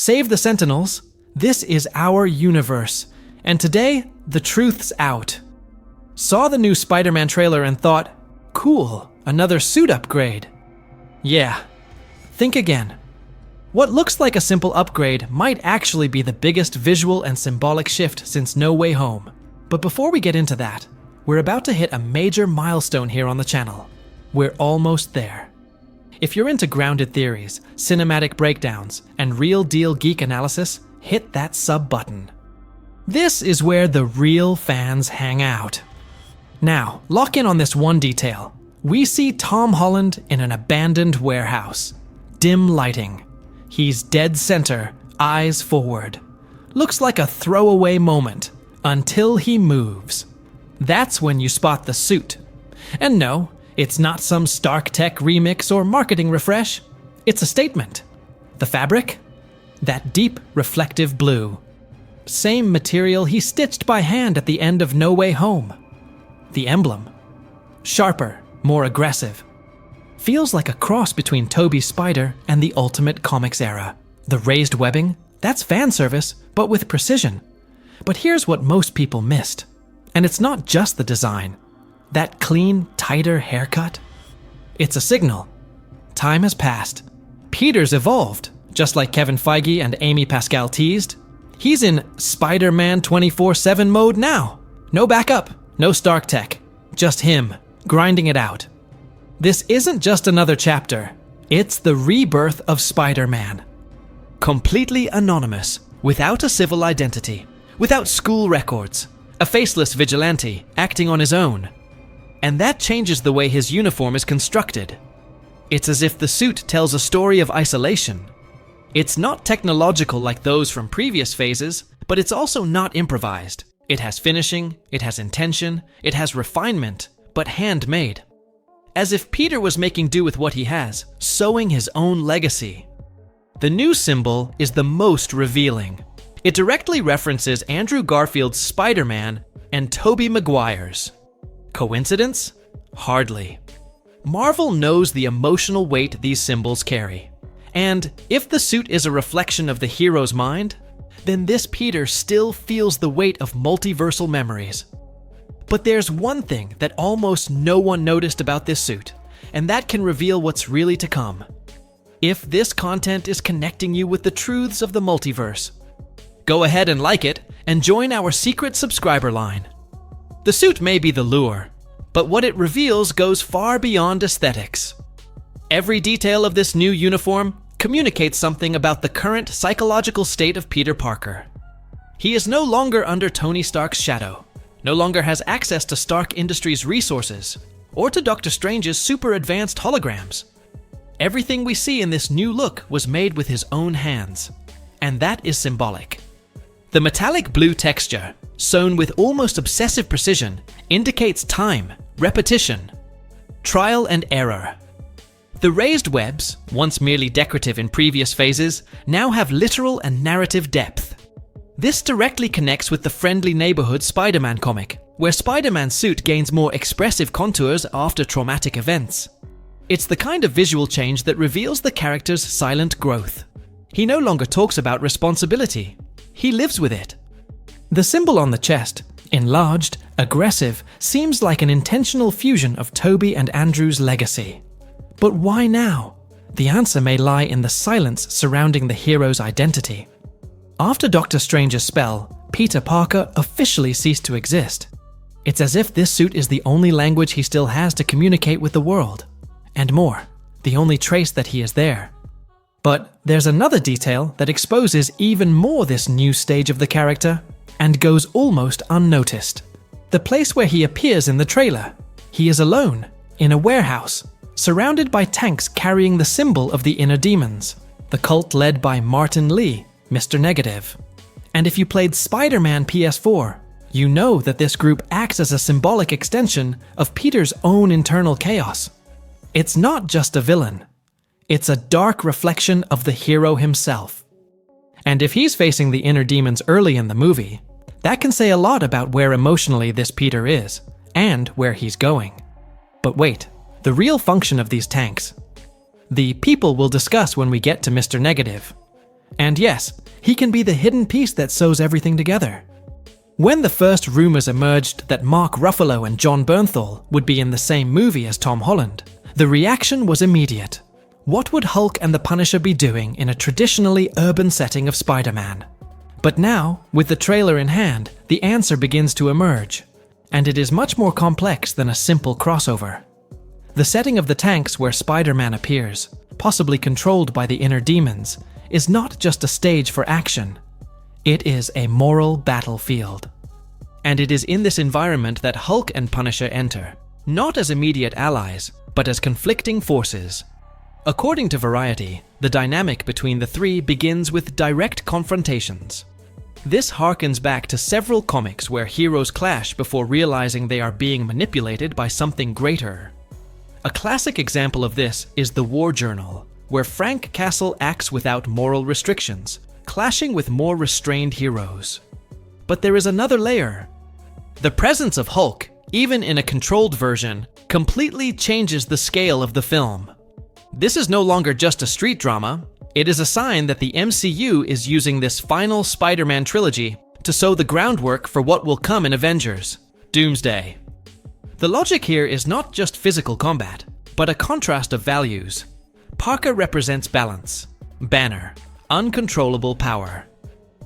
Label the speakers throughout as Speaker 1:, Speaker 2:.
Speaker 1: Save the Sentinels. This is our universe. And today, the truth's out. Saw the new Spider-Man trailer and thought, cool, another suit upgrade. Yeah. Think again. What looks like a simple upgrade might actually be the biggest visual and symbolic shift since No Way Home. But before we get into that, we're about to hit a major milestone here on the channel. We're almost there. If you're into grounded theories, cinematic breakdowns, and real-deal geek analysis, hit that sub button. This is where the real fans hang out. Now, lock in on this one detail. We see Tom Holland in an abandoned warehouse. Dim lighting. He's dead center, eyes forward. Looks like a throwaway moment, until he moves. That's when you spot the suit. And no, it's not some Stark Tech remix or marketing refresh. It's a statement. The fabric? That deep, reflective blue. Same material he stitched by hand at the end of No Way Home. The emblem. Sharper, more aggressive. Feels like a cross between Tobey's Spider and the Ultimate Comics era. The raised webbing? That's fan service, but with precision. But here's what most people missed. And it's not just the design. That clean, tighter haircut? It's a signal. Time has passed. Peter's evolved, just like Kevin Feige and Amy Pascal teased. He's in Spider-Man 24/7 mode now. No backup, no Stark Tech. Just him, grinding it out. This isn't just another chapter. It's the rebirth of Spider-Man. Completely anonymous, without a civil identity, without school records, a faceless vigilante acting on his own. And that changes the way his uniform is constructed. It's as if the suit tells a story of isolation. It's not technological like those from previous phases, but it's also not improvised. It has finishing, it has intention, it has refinement, but handmade. As if Peter was making do with what he has, sowing his own legacy. The new symbol is the most revealing. It directly references Andrew Garfield's Spider-Man and Tobey Maguire's. Coincidence? Hardly. Marvel knows the emotional weight these symbols carry. And if the suit is a reflection of the hero's mind, then this Peter still feels the weight of multiversal memories. But there's one thing that almost no one noticed about this suit, and that can reveal what's really to come. If this content is connecting you with the truths of the multiverse, go ahead and like it and join our secret subscriber line. The suit may be the lure, but what it reveals goes far beyond aesthetics. Every detail of this new uniform communicates something about the current psychological state of Peter Parker. He is no longer under Tony Stark's shadow, no longer has access to Stark Industries' resources, or to Doctor Strange's super advanced holograms. Everything we see in this new look was made with his own hands, and that is symbolic. The metallic blue texture, sewn with almost obsessive precision, indicates time, repetition, trial and error. The raised webs, once merely decorative in previous phases, now have literal and narrative depth. This directly connects with the Friendly Neighborhood Spider-Man comic, where Spider-Man's suit gains more expressive contours after traumatic events. It's the kind of visual change that reveals the character's silent growth. He no longer talks about responsibility. He lives with it. The symbol on the chest, enlarged, aggressive, seems like an intentional fusion of Tobey and Andrew's legacy. But why now? The answer may lie in the silence surrounding the hero's identity. After Doctor Strange's spell, Peter Parker officially ceased to exist. It's as if this suit is the only language he still has to communicate with the world. And more, the only trace that he is there. But there's another detail that exposes even more this new stage of the character, and goes almost unnoticed. The place where he appears in the trailer. He is alone, in a warehouse, surrounded by tanks carrying the symbol of the Inner Demons, the cult led by Martin Lee, Mr. Negative. And if you played Spider-Man PS4, you know that this group acts as a symbolic extension of Peter's own internal chaos. It's not just a villain. It's a dark reflection of the hero himself. And if he's facing the inner demons early in the movie, that can say a lot about where emotionally this Peter is, and where he's going. But wait, the real function of these tanks. The people we'll discuss when we get to Mr. Negative. And yes, he can be the hidden piece that sews everything together. When the first rumors emerged that Mark Ruffalo and Jon Bernthal would be in the same movie as Tom Holland, the reaction was immediate. What would Hulk and the Punisher be doing in a traditionally urban setting of Spider-Man? But now, with the trailer in hand, the answer begins to emerge, and it is much more complex than a simple crossover. The setting of the tanks where Spider-Man appears, possibly controlled by the inner demons, is not just a stage for action. It is a moral battlefield. And it is in this environment that Hulk and Punisher enter, not as immediate allies, but as conflicting forces. According to Variety, the dynamic between the three begins with direct confrontations. This harkens back to several comics where heroes clash before realizing they are being manipulated by something greater. A classic example of this is The War Journal, where Frank Castle acts without moral restrictions, clashing with more restrained heroes. But there is another layer. The presence of Hulk, even in a controlled version, completely changes the scale of the film. This is no longer just a street drama. It is a sign that the MCU is using this final Spider-Man trilogy to sow the groundwork for what will come in Avengers, Doomsday. The logic here is not just physical combat, but a contrast of values. Parker represents balance, Banner, uncontrollable power,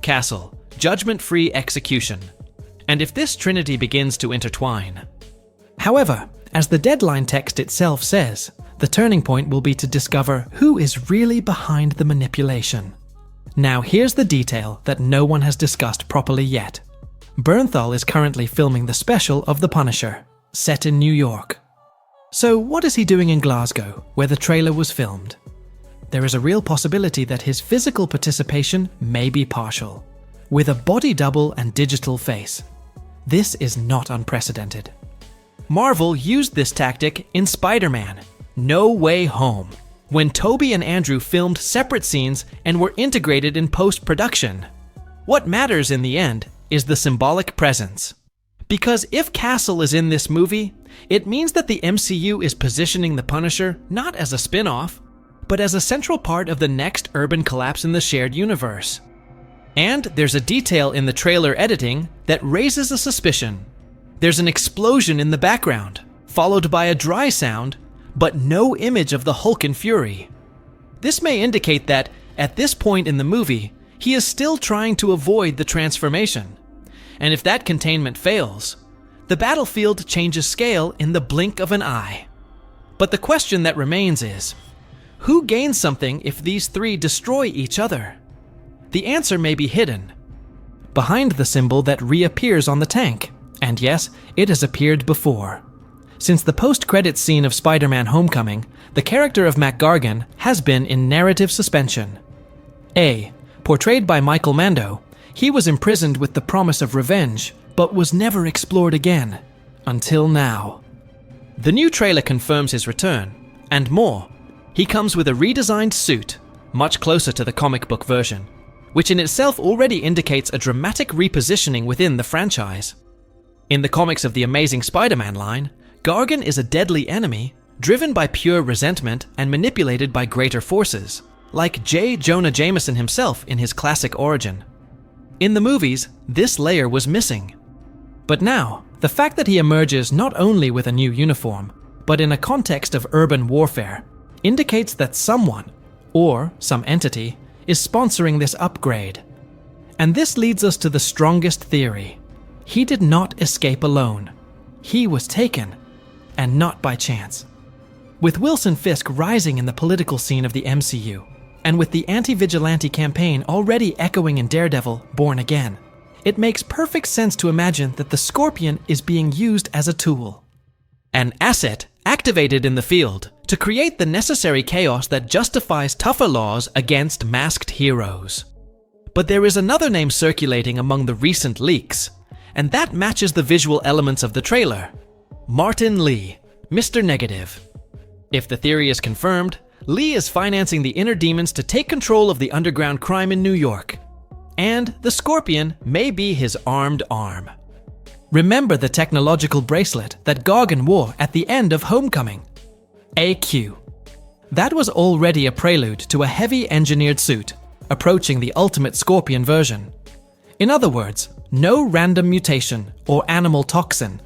Speaker 1: Castle, judgment-free execution. And if this trinity begins to intertwine. However, as the deadline text itself says, the turning point will be to discover who is really behind the manipulation. Now here's the detail that no one has discussed properly yet. Bernthal is currently filming the special of The Punisher, set in New York. So what is he doing in Glasgow, where the trailer was filmed? There is a real possibility that his physical participation may be partial, with a body double and digital face. This is not unprecedented. Marvel used this tactic in Spider-Man: No Way Home, when Tobey and Andrew filmed separate scenes and were integrated in post-production. What matters in the end is the symbolic presence. Because if Castle is in this movie, it means that the MCU is positioning the Punisher not as a spin-off, but as a central part of the next urban collapse in the shared universe. And there's a detail in the trailer editing that raises a suspicion. There's an explosion in the background, followed by a dry sound, but no image of the Hulk in fury. This may indicate that, at this point in the movie, he is still trying to avoid the transformation. And if that containment fails, the battlefield changes scale in the blink of an eye. But the question that remains is, who gains something if these three destroy each other? The answer may be hidden behind the symbol that reappears on the tank. And yes, it has appeared before. Since the post-credits scene of Spider-Man Homecoming, the character of Mac Gargan has been in narrative suspension. Portrayed by Michael Mando, he was imprisoned with the promise of revenge, but was never explored again, until now. The new trailer confirms his return, and more. He comes with a redesigned suit, much closer to the comic book version, which in itself already indicates a dramatic repositioning within the franchise. In the comics of the Amazing Spider-Man line, Gargan is a deadly enemy, driven by pure resentment and manipulated by greater forces, like J. Jonah Jameson himself in his classic origin. In the movies, this layer was missing. But now, the fact that he emerges not only with a new uniform, but in a context of urban warfare, indicates that someone, or some entity, is sponsoring this upgrade. And this leads us to the strongest theory. He did not escape alone. He was taken, and not by chance. With Wilson Fisk rising in the political scene of the MCU, and with the anti-vigilante campaign already echoing in Daredevil, Born Again, it makes perfect sense to imagine that the Scorpion is being used as a tool. An asset activated in the field to create the necessary chaos that justifies tougher laws against masked heroes. But there is another name circulating among the recent leaks, and that matches the visual elements of the trailer. Martin Lee, Mr. Negative. If the theory is confirmed, Lee is financing the inner demons to take control of the underground crime in New York. And the Scorpion may be his armed arm. Remember the technological bracelet that Gargan wore at the end of Homecoming? AQ. That was already a prelude to a heavy engineered suit, approaching the ultimate Scorpion version. In other words, no random mutation or animal toxin.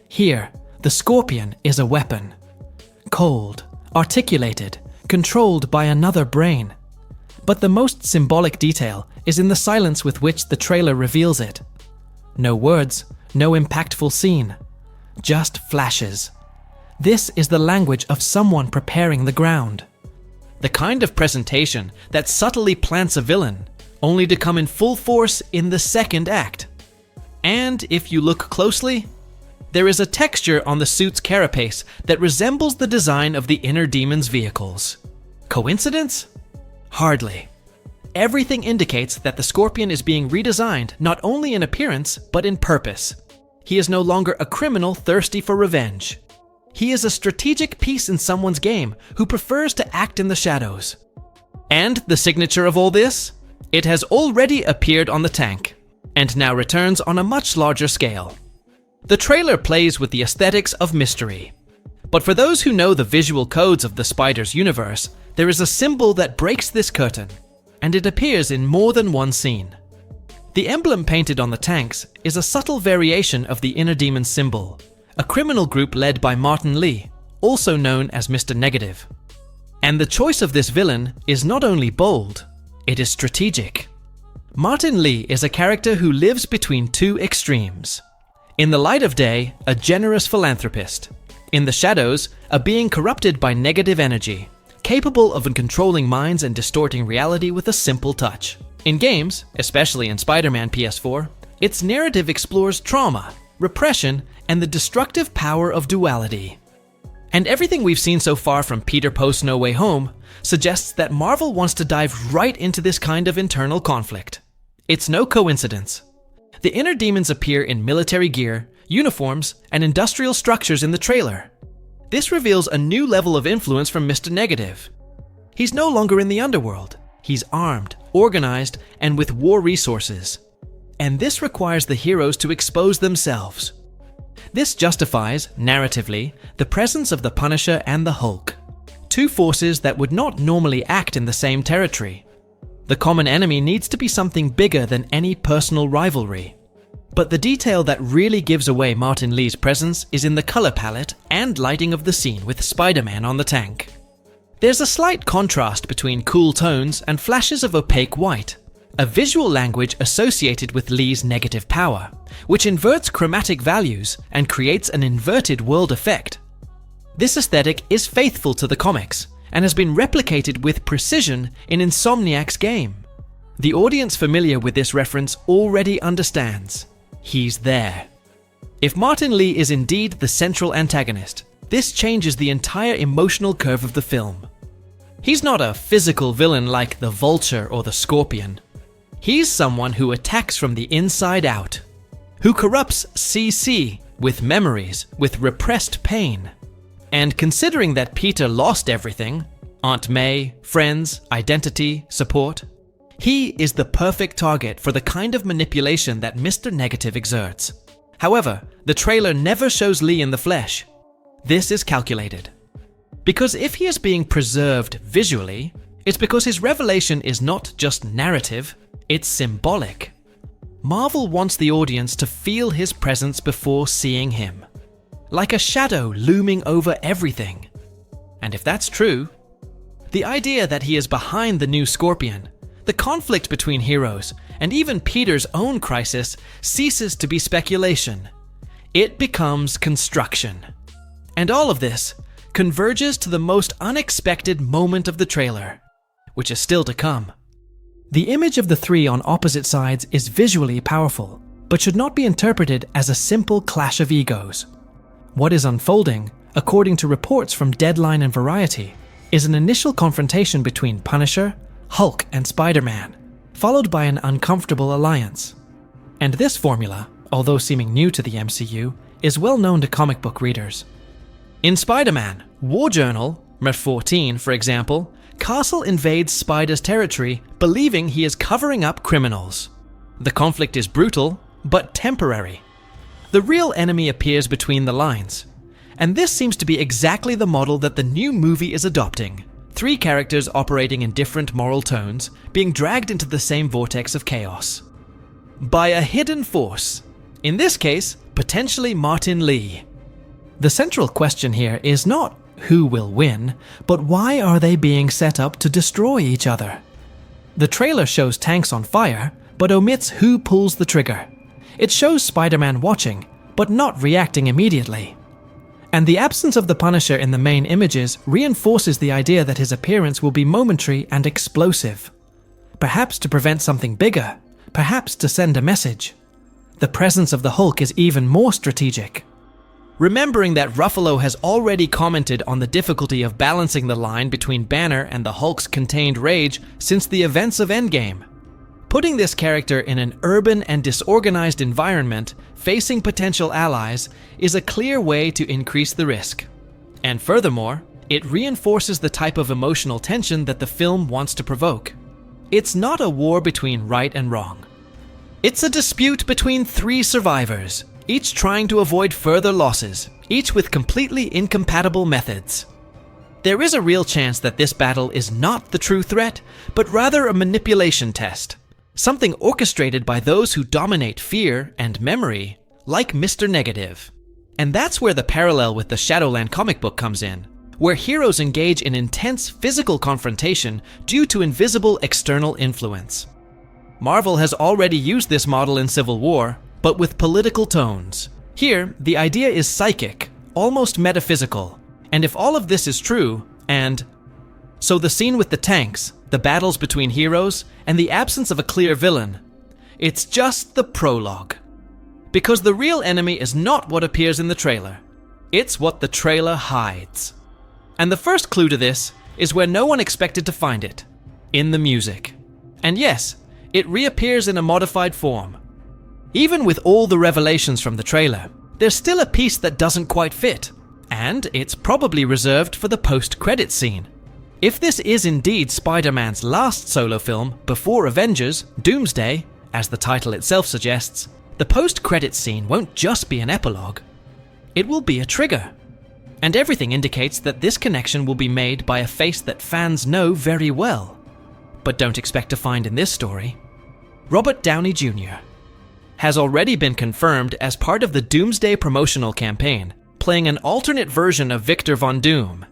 Speaker 1: Here, the Scorpion is a weapon. Cold, articulated, controlled by another brain. But the most symbolic detail is in the silence with which the trailer reveals it. No words, no impactful scene. Just flashes. This is the language of someone preparing the ground. The kind of presentation that subtly plants a villain, only to come in full force in the second act. And if you look closely, there is a texture on the suit's carapace that resembles the design of the Inner Demon's vehicles. Coincidence? Hardly. Everything indicates that the Scorpion is being redesigned not only in appearance, but in purpose. He is no longer a criminal thirsty for revenge. He is a strategic piece in someone's game who prefers to act in the shadows. And the signature of all this? It has already appeared on the tank, and now returns on a much larger scale. The trailer plays with the aesthetics of mystery. But for those who know the visual codes of the Spider's universe, there is a symbol that breaks this curtain, and it appears in more than one scene. The emblem painted on the tanks is a subtle variation of the Inner Demon symbol, a criminal group led by Martin Lee, also known as Mr. Negative. And the choice of this villain is not only bold, it is strategic. Martin Lee is a character who lives between two extremes. In the light of day, a generous philanthropist. In the shadows, a being corrupted by negative energy, capable of controlling minds and distorting reality with a simple touch. In games, especially in Spider-Man PS4, its narrative explores trauma, repression, and the destructive power of duality. And everything we've seen so far from Peter Post No Way Home suggests that Marvel wants to dive right into this kind of internal conflict. It's no coincidence. The Inner Demons appear in military gear, uniforms, and industrial structures in the trailer. This reveals a new level of influence from Mr. Negative. He's no longer in the underworld. He's armed, organized, and with war resources. And this requires the heroes to expose themselves. This justifies, narratively, the presence of the Punisher and the Hulk, two forces that would not normally act in the same territory. The common enemy needs to be something bigger than any personal rivalry. But the detail that really gives away Martin Lee's presence is in the color palette and lighting of the scene with Spider-Man on the tank. There's a slight contrast between cool tones and flashes of opaque white, a visual language associated with Lee's negative power, which inverts chromatic values and creates an inverted world effect. This aesthetic is faithful to the comics and has been replicated with precision in Insomniac's game. The audience familiar with this reference already understands. He's there. If Martin Lee is indeed the central antagonist, this changes the entire emotional curve of the film. He's not a physical villain like the Vulture or the Scorpion. He's someone who attacks from the inside out, who corrupts CC with memories, with repressed pain. And considering that Peter lost everything, Aunt May, friends, identity, support, he is the perfect target for the kind of manipulation that Mr. Negative exerts. However, the trailer never shows Lee in the flesh. This is calculated. Because if he is being preserved visually, it's because his revelation is not just narrative, it's symbolic. Marvel wants the audience to feel his presence before seeing him, like a shadow looming over everything. And if that's true, the idea that he is behind the new Scorpion, the conflict between heroes, and even Peter's own crisis ceases to be speculation. It becomes construction. And all of this converges to the most unexpected moment of the trailer, which is still to come. The image of the three on opposite sides is visually powerful, but should not be interpreted as a simple clash of egos. What is unfolding, according to reports from Deadline and Variety, is an initial confrontation between Punisher, Hulk, and Spider-Man, followed by an uncomfortable alliance. And this formula, although seeming new to the MCU, is well known to comic book readers. In Spider-Man, War Journal, Mer 14, for example, Castle invades Spider's territory, believing he is covering up criminals. The conflict is brutal, but temporary. The real enemy appears between the lines. And this seems to be exactly the model that the new movie is adopting, Three characters operating in different moral tones, being dragged into the same vortex of chaos. By a hidden force. In this case, potentially Martin Lee. The central question here is not who will win, but why are they being set up to destroy each other? The trailer shows tanks on fire, but omits who pulls the trigger. It shows Spider-Man watching, but not reacting immediately. And the absence of the Punisher in the main images reinforces the idea that his appearance will be momentary and explosive. Perhaps to prevent something bigger, perhaps to send a message. The presence of the Hulk is even more strategic. Remembering that Ruffalo has already commented on the difficulty of balancing the line between Banner and the Hulk's contained rage since the events of Endgame. Putting this character in an urban and disorganized environment facing potential allies is a clear way to increase the risk. And furthermore, it reinforces the type of emotional tension that the film wants to provoke. It's not a war between right and wrong. It's a dispute between three survivors, each trying to avoid further losses, each with completely incompatible methods. There is a real chance that this battle is not the true threat, but rather a manipulation test. Something orchestrated by those who dominate fear and memory, like Mr. Negative. And that's where the parallel with the Shadowland comic book comes in, where heroes engage in intense physical confrontation due to invisible external influence. Marvel has already used this model in Civil War, but with political tones. Here, the idea is psychic, almost metaphysical. And if all of this is true, so the scene with the tanks, the battles between heroes, and the absence of a clear villain, it's just the prologue. Because the real enemy is not what appears in the trailer. It's what the trailer hides. And the first clue to this is where no one expected to find it, in the music. And yes, it reappears in a modified form. Even with all the revelations from the trailer, there's still a piece that doesn't quite fit, and it's probably reserved for the post-credit scene. If this is indeed Spider-Man's last solo film before Avengers, Doomsday, as the title itself suggests, the post-credit scene won't just be an epilogue. It will be a trigger. And everything indicates that this connection will be made by a face that fans know very well, but don't expect to find in this story. Robert Downey Jr. has already been confirmed as part of the Doomsday promotional campaign, playing an alternate version of Victor Von Doom.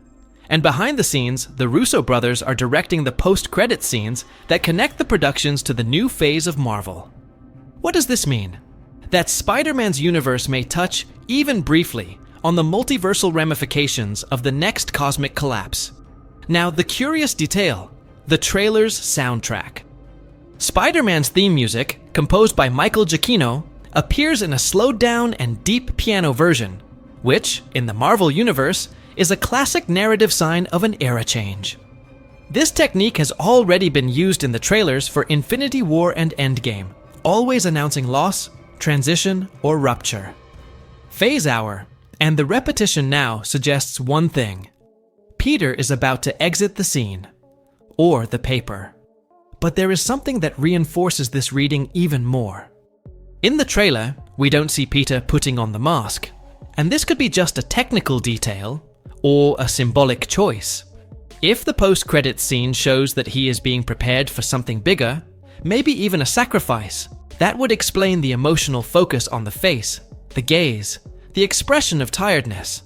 Speaker 1: And behind the scenes, the Russo brothers are directing the post-credit scenes that connect the productions to the new phase of Marvel. What does this mean? That Spider-Man's universe may touch, even briefly, on the multiversal ramifications of the next cosmic collapse. Now, the curious detail, the trailer's soundtrack. Spider-Man's theme music, composed by Michael Giacchino, appears in a slowed-down and deep piano version, which, in the Marvel Universe, is a classic narrative sign of an era change. This technique has already been used in the trailers for Infinity War and Endgame, always announcing loss, transition, or rupture. Phase hour, and the repetition now suggests one thing. Peter is about to exit the scene, or the paper. But there is something that reinforces this reading even more. In the trailer, we don't see Peter putting on the mask, and this could be just a technical detail, or a symbolic choice. If the post-credits scene shows that he is being prepared for something bigger, maybe even a sacrifice, that would explain the emotional focus on the face, the gaze, the expression of tiredness.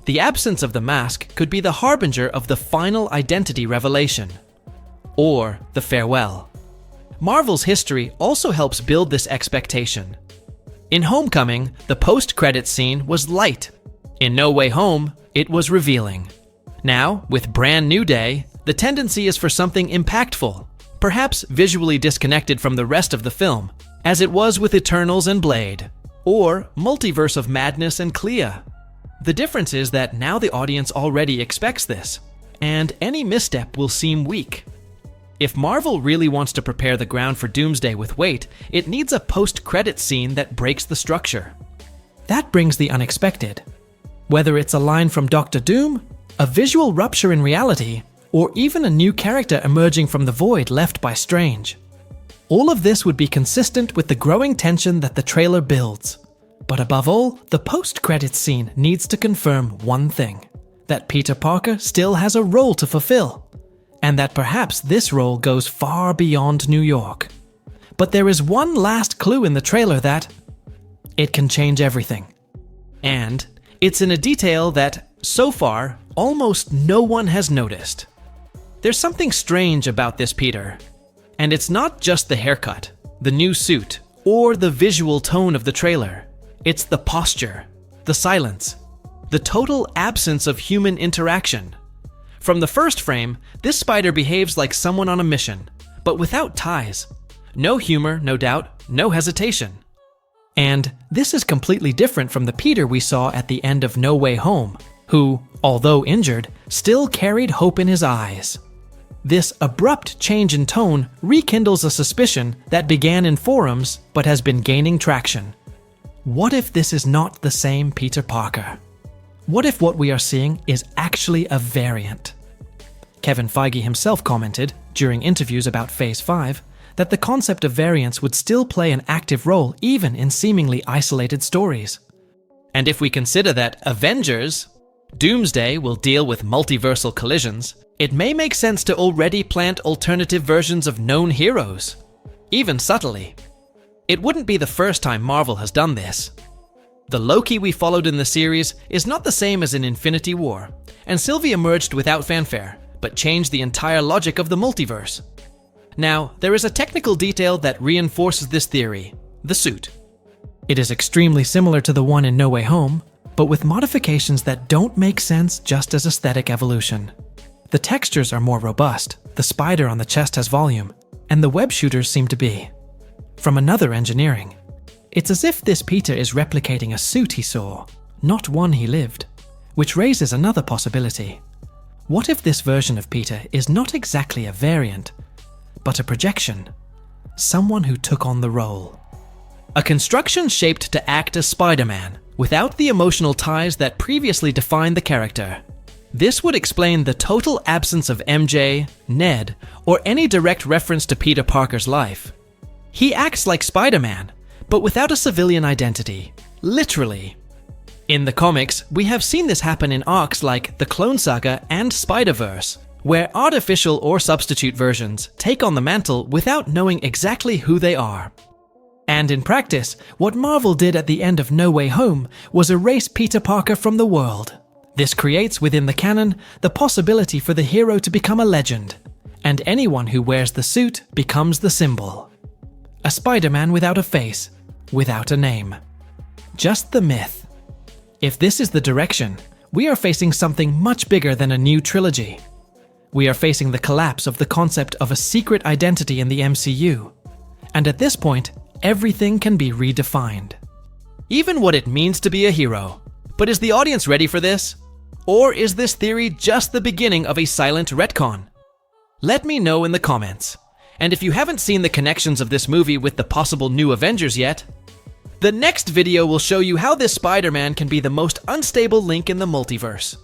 Speaker 1: The absence of the mask could be the harbinger of the final identity revelation, or the farewell. Marvel's history also helps build this expectation. In Homecoming, the post-credits scene was light. In No Way Home, it was revealing. Now, with Brand New Day, the tendency is for something impactful, perhaps visually disconnected from the rest of the film, as it was with Eternals and Blade, or Multiverse of Madness and Clea. The difference is that now the audience already expects this, and any misstep will seem weak. If Marvel really wants to prepare the ground for Doomsday with weight, it needs a post-credits scene that breaks the structure. That brings the unexpected. Whether it's a line from Doctor Doom, a visual rupture in reality, or even a new character emerging from the void left by Strange. All of this would be consistent with the growing tension that the trailer builds. But above all, the post-credits scene needs to confirm one thing: that Peter Parker still has a role to fulfill. and that perhaps this role goes far beyond New York. But there is one last clue in the trailer that it can change everything. And it's in a detail that, so far, almost no one has noticed. There's something strange about this Peter, and it's not just the haircut, the new suit, or the visual tone of the trailer. It's the posture, the silence, the total absence of human interaction. From the first frame, this spider behaves like someone on a mission, but without ties. No humor, no doubt, no hesitation. And this is completely different from the Peter we saw at the end of No Way Home, who, although injured, still carried hope in his eyes. This abrupt change in tone rekindles a suspicion that began in forums but has been gaining traction. What if this is not the same Peter Parker? What if what we are seeing is actually a variant? Kevin Feige himself commented, during interviews about Phase 5, that the concept of variants would still play an active role even in seemingly isolated stories. And if we consider that Avengers, Doomsday will deal with multiversal collisions, it may make sense to already plant alternative versions of known heroes, even subtly. It wouldn't be the first time Marvel has done this. The Loki we followed in the series is not the same as in Infinity War, and Sylvie emerged without fanfare, but changed the entire logic of the multiverse. Now, there is a technical detail that reinforces this theory: the suit. It is extremely similar to the one in No Way Home, but with modifications that don't make sense just as aesthetic evolution. The textures are more robust, the spider on the chest has volume, and the web shooters seem to be from another engineering. It's as if this Peter is replicating a suit he saw, not one he lived, which raises another possibility. What if this version of Peter is not exactly a variant, but a projection? Someone who took on the role. A construction shaped to act as Spider-Man, without the emotional ties that previously defined the character. This would explain the total absence of MJ, Ned, or any direct reference to Peter Parker's life. He acts like Spider-Man, but without a civilian identity, literally. In the comics, we have seen this happen in arcs like the Clone Saga and Spider-Verse, where artificial or substitute versions take on the mantle without knowing exactly who they are. And in practice, what Marvel did at the end of No Way Home was erase Peter Parker from the world. This creates within the canon the possibility for the hero to become a legend, and anyone who wears the suit becomes the symbol. A Spider-Man without a face, without a name. Just the myth. If this is the direction, we are facing something much bigger than a new trilogy. We are facing the collapse of the concept of a secret identity in the MCU. And at this point, everything can be redefined. Even what it means to be a hero. But is the audience ready for this? Or is this theory just the beginning of a silent retcon? Let me know in the comments. And if you haven't seen the connections of this movie with the possible new Avengers yet, the next video will show you how this Spider-Man can be the most unstable link in the multiverse.